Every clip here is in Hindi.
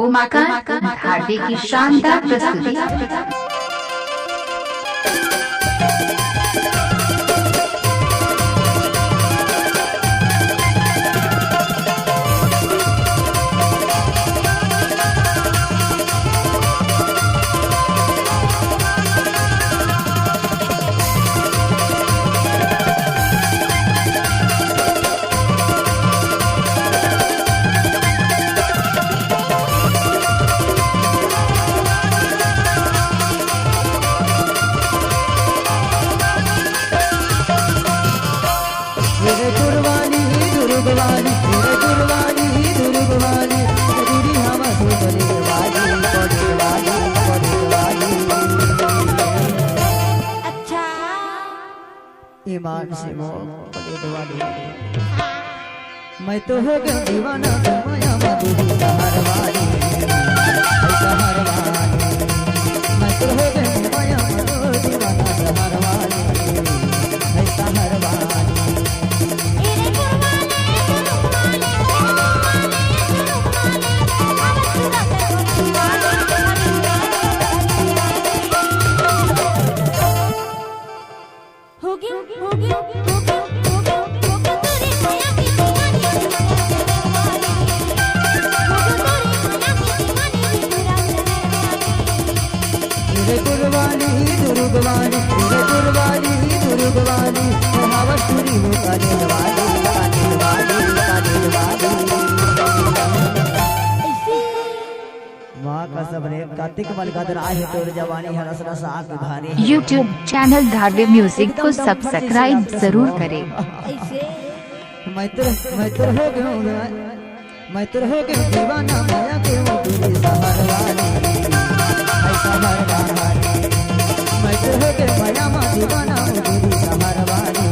उमाकांत धारवे की शानदार प्रस्तुति। ईमान से मैं तो हो गया दीवाना माया मधुरी सहारवानी मैं तो हो गया माया मधुरी दीवाना सहारवानी कार्तिक मलकादर आए तोर जवानी हरस रस आग भारी। YouTube चैनल धारवे म्यूजिक को सब्सक्राइब जरूर करें। मैं तो हो गया दीवाना माया के मधुरी सहारवानी मैं तो हो गया माया मा दीवाना मधुरी सहारवानी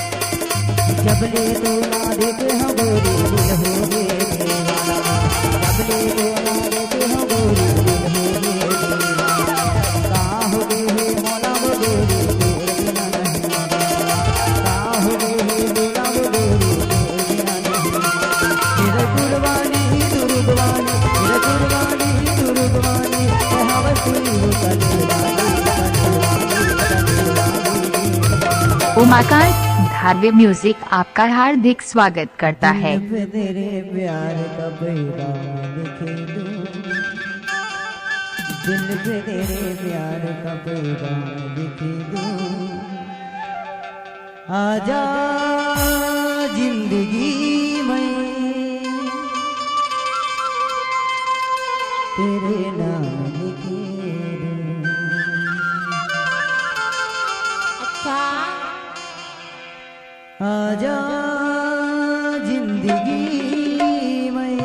जबले तो ना देखे हम गोरी दिल हो गए जबले तो ना देखे हम गोरी दिल हो गए कहाँ हो गए है मौला वो गोरी तेरे बिना नहीं कहाँ हो गए है मौला वो गोरी तेरे बिना नहीं तेरे कुर्बानी हवस हुई हो उमाकांत धारवे म्यूजिक आपका हार्दिक स्वागत करता है। तेरे प्यार का पैगाम लिखे दूं दिल पे तेरे प्यार का पैगाम लिखे दूं आजा जिंदगी में तेरे नाम लिखे दूं आजा जिंदगी में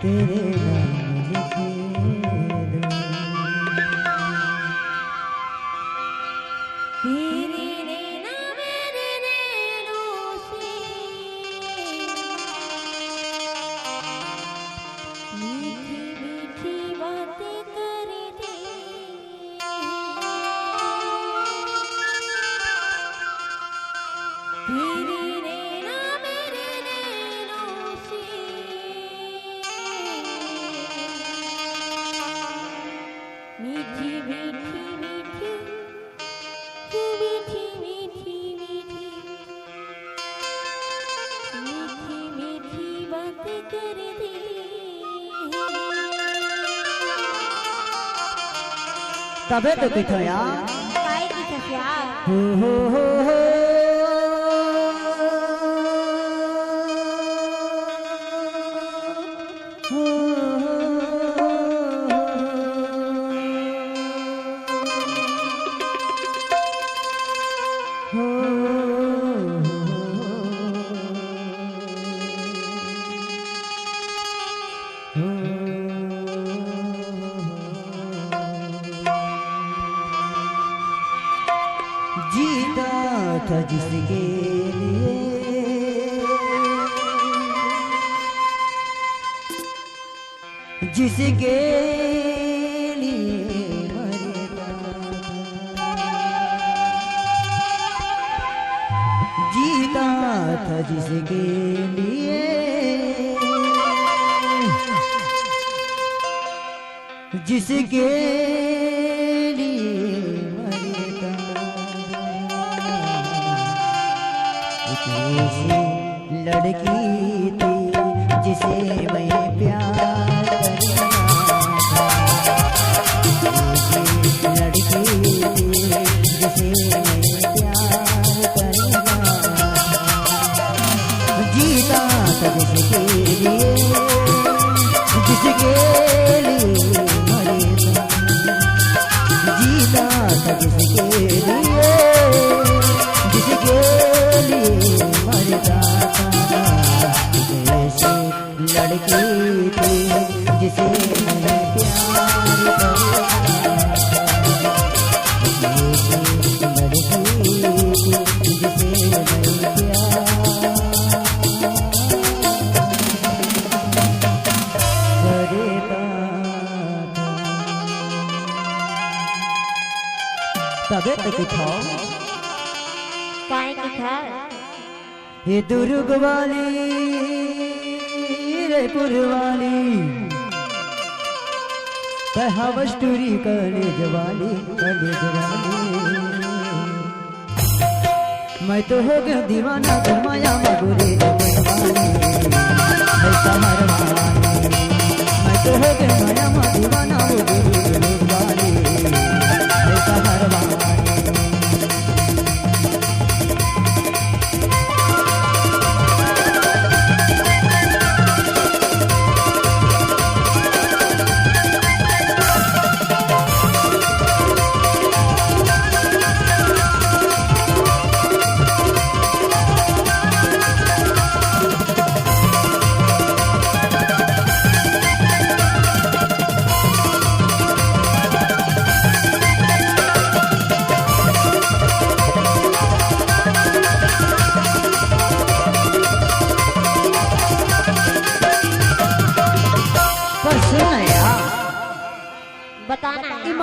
तेरे नाम लिखे दूं तेरे नैना मेरे नैनों से मीठी मीठी बातें करते कर दी तबे तो किथो यार काय की सफिया हो जीता था जिसके लिए जिसके लिए मरता जीता था जिसके लिए जिसके लिए मरता एक ऐसी लड़की थी जिसे मैं प्यार करता था ऐसी लड़की थी जिसे मैं प्यार करता था जीता था जिसके लिए मरता जीता था जिसके लिए मरता था ऐसी लड़की थी जिसे मैं प्यार करता था ऐसी लड़की थी जिसे मैं प्यार करता था तबे तो दिखाओ काय की था हे दुर्ग वाली रे पुरवाली हवस्टूरी कलेज वाली मैं तो हो गया दीवाना माया मगुरे मैं तो हो गया माया दीवाना वाली बताना है